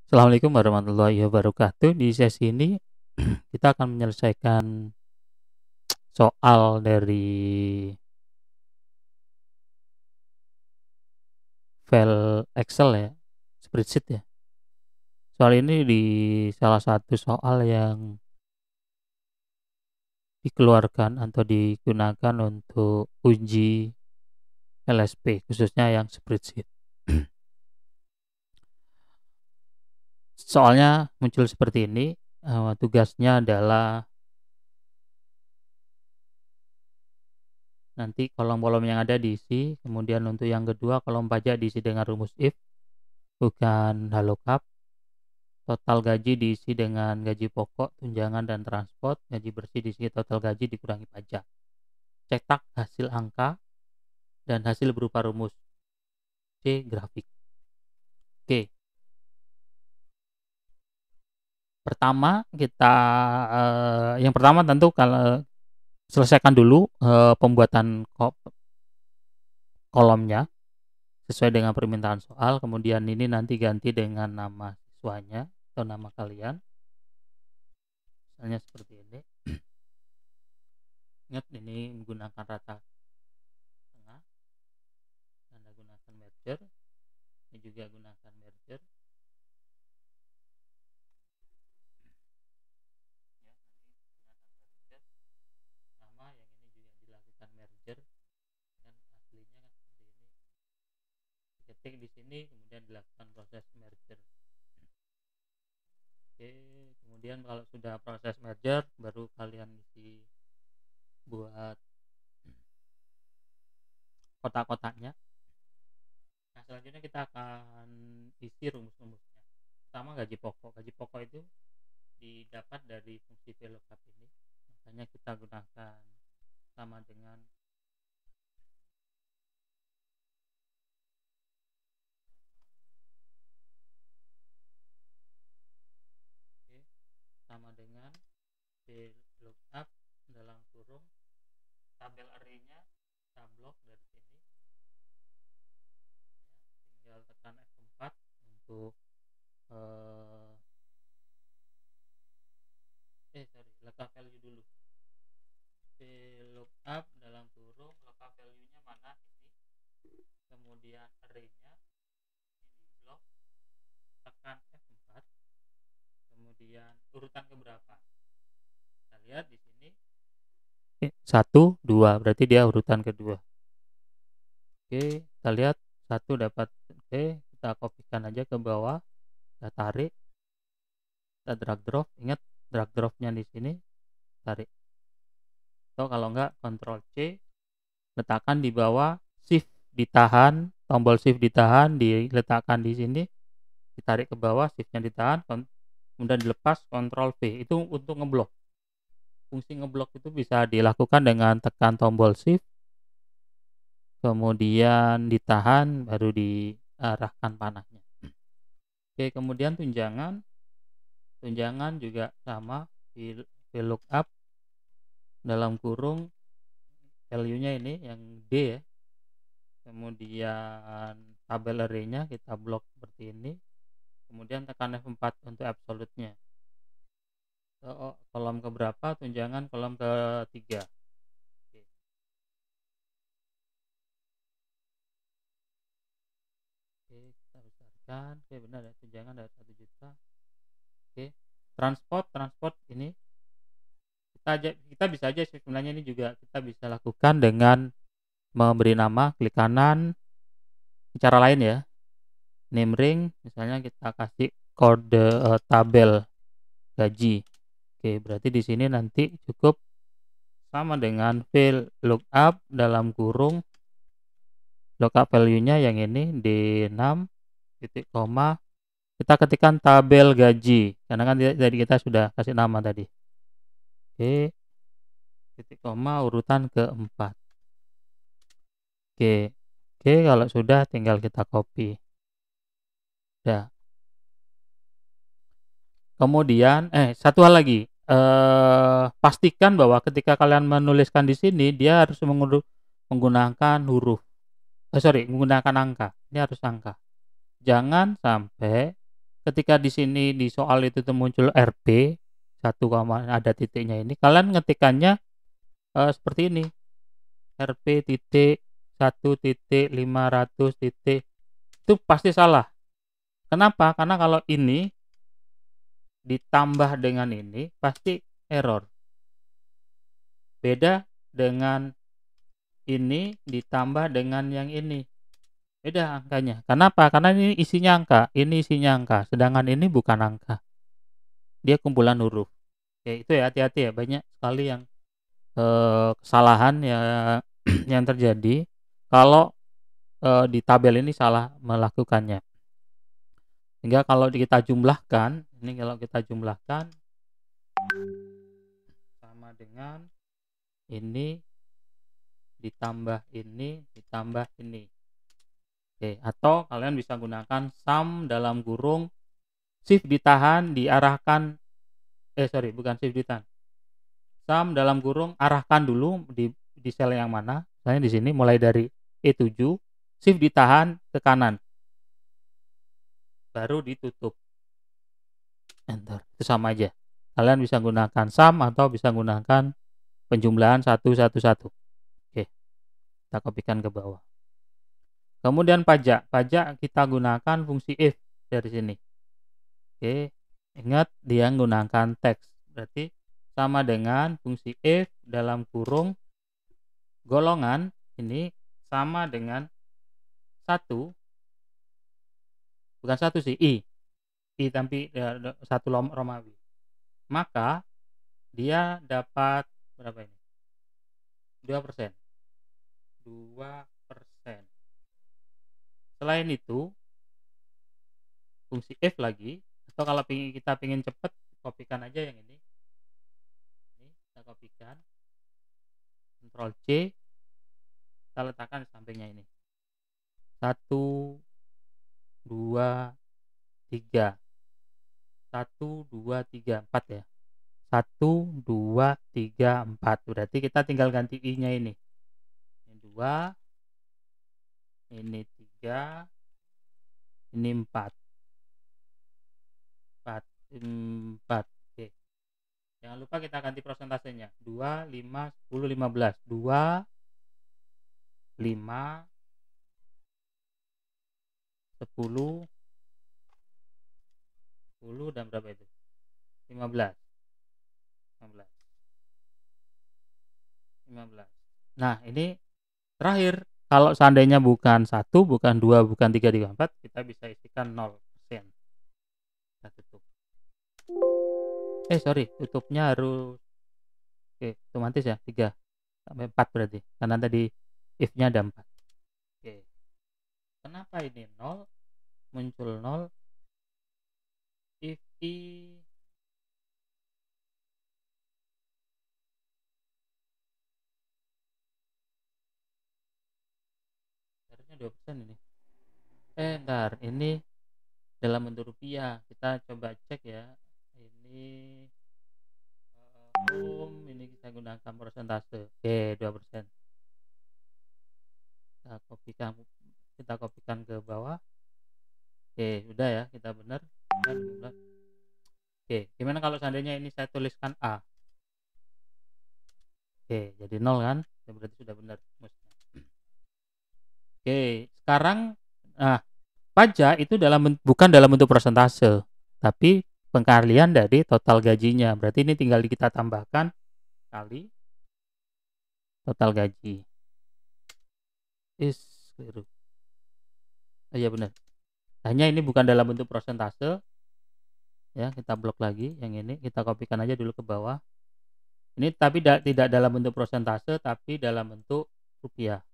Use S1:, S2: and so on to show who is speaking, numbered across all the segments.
S1: Assalamualaikum warahmatullahi wabarakatuh. Di sesi ini kita akan menyelesaikan soal dari file Excel ya, spreadsheet ya. Soal ini di salah satu soal yang dikeluarkan atau digunakan untuk uji LSP, khususnya yang spreadsheet. Soalnya muncul seperti ini, tugasnya adalah nanti kolom-kolom yang ada diisi, kemudian untuk yang kedua kolom pajak diisi dengan rumus if, bukan lookup. Total gaji diisi dengan gaji pokok, tunjangan, dan transport. Gaji bersih diisi total gaji dikurangi pajak. Cetak hasil angka dan hasil berupa rumus. C. Grafik. Oke. Pertama yang pertama tentu kalau selesaikan dulu pembuatan kolomnya sesuai dengan permintaan soal. Kemudian ini nanti ganti dengan nama siswanya atau nama kalian. Misalnya seperti ini. Ingat ini menggunakan rata tengah. Anda gunakan merger. Ini juga gunakan merger. Sama yang ini juga dilakukan merger dan aslinya kan seperti ini. Diketik di sini kemudian dilakukan proses merger. Oke, kemudian kalau sudah proses merger baru kalian isi buat kotak-kotaknya. Nah, selanjutnya kita akan isi rumus-rumusnya. Pertama gaji pokok. Gaji pokok itu didapat dari fungsi VLOOKUP ini. Makanya kita gunakan sama dengan sama dengan VLOOKUP dalam kurung tabel array-nya kita blok dari sini ya, tinggal tekan F4 untuk lookup value dulu. VLOOKUP dalam kurung lookup value-nya mana ini, kemudian array-nya ini di blok, tekan F4, kemudian urutan keberapa. Kita lihat di sini 1, 2, berarti dia urutan kedua. Oke, kita lihat 1 dapat. Oke, kita kopikan aja ke bawah, kita tarik, kita drag drop. Ingat drag dropnya di sini, tarik. Atau kalau enggak Ctrl C, letakkan di bawah, shift ditahan, tombol shift ditahan, diletakkan di sini, ditarik ke bawah, shiftnya ditahan, kemudian dilepas, Ctrl V. Itu untuk ngeblok. Fungsi ngeblok itu bisa dilakukan dengan tekan tombol shift, kemudian ditahan, baru diarahkan panahnya. Oke, kemudian tunjangan juga sama, VLOOKUP dalam kurung value-nya ini yang D ya. Kemudian tabel array-nya kita blok seperti ini. Kemudian tekan F4 untuk absolute-nya. Kolom keberapa? Tunjangan kolom ketiga. Oke. Oke, kita besarkan. Oke, benar ya, tunjangan dari 1 juta. Oke, transport ini kita bisa aja sebenarnya ini juga kita bisa lakukan dengan memberi nama, klik kanan, cara lain ya, name ring, misalnya kita kasih kode tabel gaji. Oke, berarti di sini nanti cukup sama dengan VLOOKUP dalam kurung lookup value-nya yang ini D6 titik koma, kita ketikkan tabel gaji karena kan tadi kita sudah kasih nama tadi. Oke, titik koma urutan keempat. Oke, kalau sudah tinggal kita copy. Udah. Kemudian satu hal lagi, pastikan bahwa ketika kalian menuliskan di sini dia harus menggunakan menggunakan angka. Ini harus angka. Jangan sampai ketika di sini di soal itu tuh muncul RP 1, ada titiknya ini, kalian ngetikannya seperti ini, RP titik 1 titik 500 titik, itu pasti salah. Kenapa? Karena kalau ini ditambah dengan ini pasti error. Beda dengan ini ditambah dengan yang ini, beda angkanya. Kenapa? Karena ini isinya angka, ini isinya angka, sedangkan ini bukan angka, dia kumpulan huruf. Oke, itu ya, hati-hati ya, banyak sekali yang kesalahan ya yang terjadi kalau di tabel ini salah melakukannya. Sehingga kalau kita jumlahkan, ini kalau kita jumlahkan sama dengan ini ditambah ini ditambah ini. Oke, atau kalian bisa gunakan sum dalam kurung shift ditahan diarahkan, bukan shift ditahan, sum dalam kurung arahkan dulu di sel yang mana, misalnya di sini mulai dari E7, shift ditahan ke kanan baru ditutup, enter. Itu sama aja, kalian bisa gunakan sum atau bisa gunakan penjumlahan 111. Oke, kita kopikan ke bawah. Kemudian pajak kita gunakan fungsi if dari sini. Oke, ingat dia menggunakan teks, berarti sama dengan fungsi if dalam kurung golongan ini sama dengan 1, bukan 1 sih, i tapi 1 Romawi, maka dia dapat berapa ini, 2%. Selain itu fungsi if lagi, atau kalau kita ingin cepat, kopikan aja yang ini kita kopikan, Ctrl C, kita letakkan di sampingnya ini, 1 2 3 1 2 3 4 ya, 1 2 3 4, berarti kita tinggal ganti i nya ini 2, ini 3, ini 4. Oke, jangan lupa kita ganti persentasenya, 2 5 10 15, 2 5 10 dan berapa itu, 15. Nah, ini terakhir, kalau seandainya bukan 1, bukan 2, bukan 3, 4, kita bisa isikan 0%. Kita tutup. Tutupnya harus otomatis ya, 3 sampai 4 berarti, karena tadi if-nya ada 4. Kenapa ini 0 muncul 0? If i harusnya 2% ini. Ntar ini dalam bentuk rupiah, kita coba cek ya. Ini ini kita gunakan persentase. 2%. Kita kopikan ke bawah. Sudah ya, kita benar. Gimana kalau seandainya ini saya tuliskan A? Jadi 0 kan? Berarti sudah benar. Sekarang pajak itu bukan dalam bentuk persentase, tapi pengkalian dari total gajinya. Berarti ini tinggal kita tambahkan kali total gaji. Keliru. Iya benar. Hanya ini bukan dalam bentuk persentase. Ya, kita blok lagi yang ini, kita kopikan aja dulu ke bawah. Ini tapi tidak dalam bentuk persentase, tapi dalam bentuk rupiah.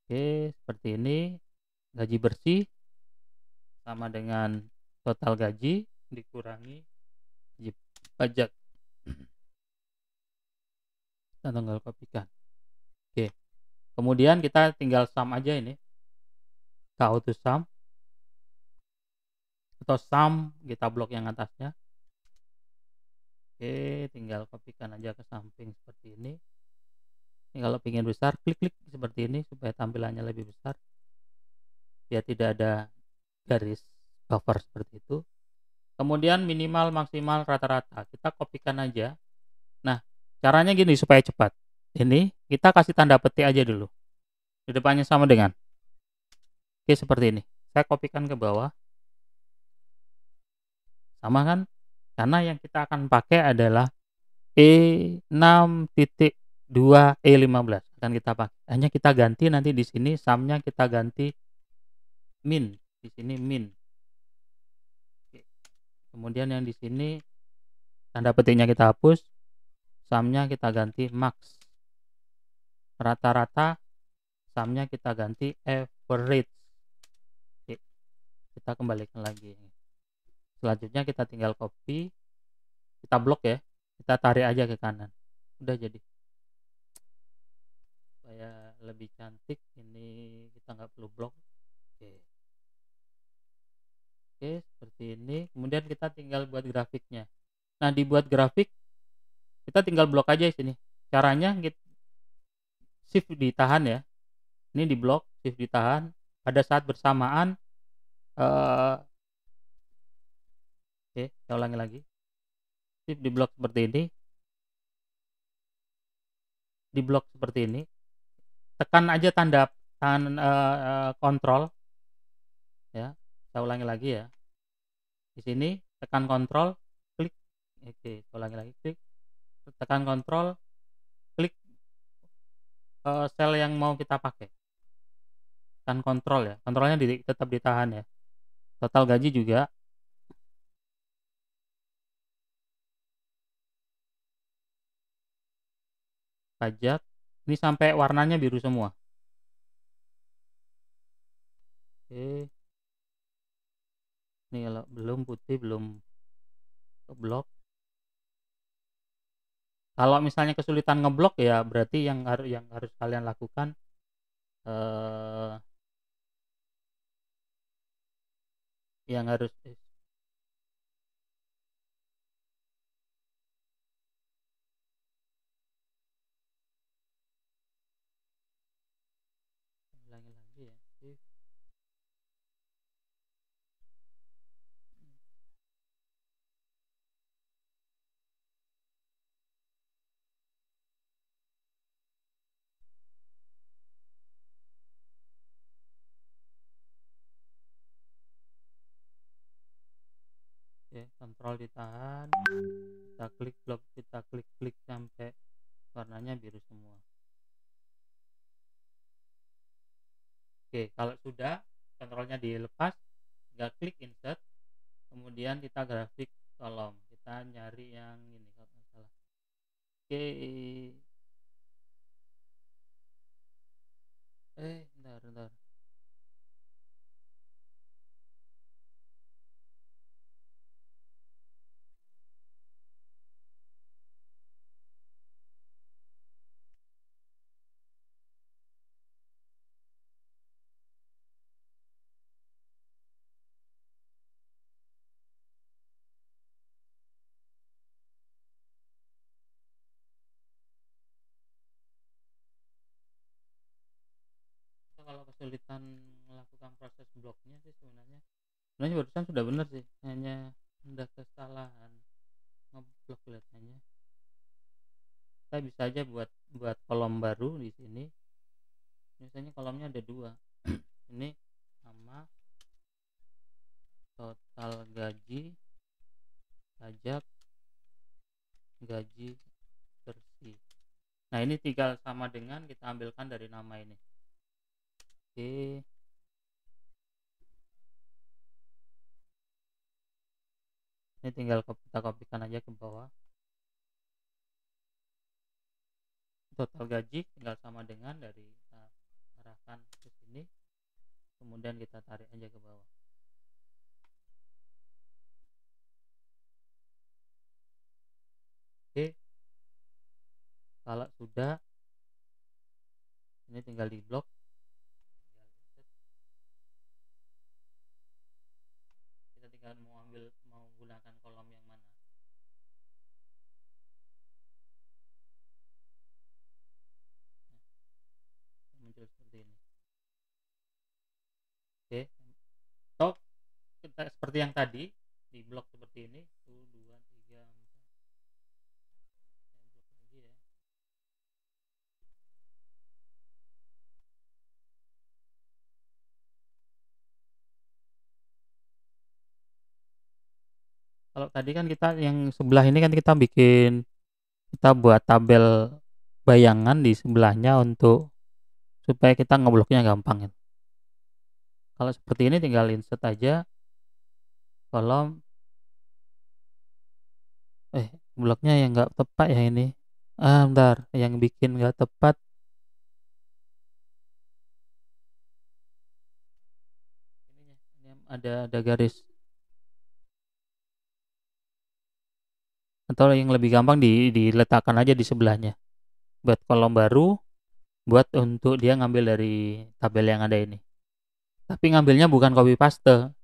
S1: Seperti ini. Gaji bersih sama dengan total gaji dikurangi gaji pajak. Kita tinggal kopikan. Kemudian kita tinggal sum aja ini, auto sum, atau sum kita blok yang atasnya. Tinggal kopikan aja ke samping seperti ini. Ini kalau ingin besar, klik seperti ini supaya tampilannya lebih besar. biar tidak ada garis buffer seperti itu. Kemudian minimal maksimal rata-rata kita kopikan aja. Nah, caranya gini supaya cepat. Ini kita kasih tanda petik aja dulu. Di depannya sama dengan. Oke, seperti ini. Saya kopikan ke bawah. Sama kan? Karena yang kita akan pakai adalah E6.2 E15 akan kita pakai. Hanya kita ganti nanti di sini sumnya kita ganti min. Di sini min. Oke. Kemudian yang di sini tanda petiknya kita hapus, sumnya kita ganti max. Rata-rata sumnya kita ganti average. Oke. Kita kembalikan lagi. Selanjutnya kita tinggal copy, kita blok ya, kita tarik aja ke kanan, udah jadi. Supaya lebih cantik ini kita nggak perlu blok. Oke, seperti ini. Kemudian kita tinggal buat grafiknya. Nah, dibuat grafik kita tinggal blok aja di sini. Caranya shift ditahan ya, ini di blok, shift ditahan. Pada saat bersamaan oke, saya ulangi lagi. Shift di blok seperti ini. Di blok seperti ini. Tekan aja tanda kontrol. Ya, saya ulangi lagi ya. Di sini tekan kontrol, klik. Oke, saya ulangi lagi, klik. Tekan kontrol, klik sel yang mau kita pakai. Tekan kontrol ya. Kontrolnya tetap ditahan ya. Total gaji juga. Pajak. Ini sampai warnanya biru semua. Oke. Ini kalau belum putih, belum keblok. Kalau misalnya kesulitan ngeblok ya berarti yang harus kalian lakukan yang harus ulangi lagi ya. Oke, kontrol ditahan. Kita klik blok, kita klik sampai warnanya biru semua. Oke, kalau sudah kontrolnya dilepas, tinggal klik insert, kemudian kita grafik kolom. Kita nyari yang ini kalau nggak salah. Oke, bentar. Kalau kesulitan melakukan proses bloknya sih sebenarnya barusan sudah benar sih, hanya ada kesalahan ngeblok kelihatannya. Kita bisa aja buat kolom baru di sini. Misalnya kolomnya ada dua. Ini nama, total gaji, pajak, gaji bersih. Nah, ini tinggal sama dengan kita ambilkan dari nama ini. Oke. Ini tinggal kita kopikan aja ke bawah. Total gaji tinggal sama dengan dari kita arahkan ke sini, kemudian kita tarik aja ke bawah. Oke, kalau sudah ini tinggal di blok, kita tinggal mau gunakan kolom yang mana. Nah, muncul seperti ini. Oke, seperti yang tadi di blok seperti ini 1 2 3 4 lagi ya. Kalau tadi kan kita yang sebelah ini kan kita buat tabel bayangan di sebelahnya untuk supaya kita ngebloknya gampang ya. Kalau seperti ini tinggal insert aja kolom bloknya yang nggak tepat ya ini. Bentar, yang bikin nggak tepat ini ada garis. Atau yang lebih gampang diletakkan aja di sebelahnya. Buat kolom baru, buat untuk dia ngambil dari tabel yang ada ini. Tapi ngambilnya bukan copy paste,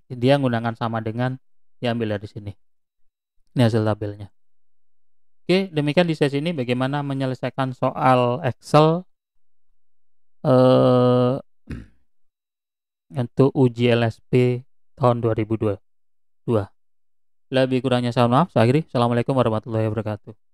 S1: dia menggunakan sama dengan diambil dari sini. Ini hasil tabelnya. Oke, demikian di sesi ini bagaimana menyelesaikan soal Excel untuk uji LSP tahun 2022. Lebih kurangnya saya maaf. Saya akhiri. Assalamualaikum warahmatullahi wabarakatuh.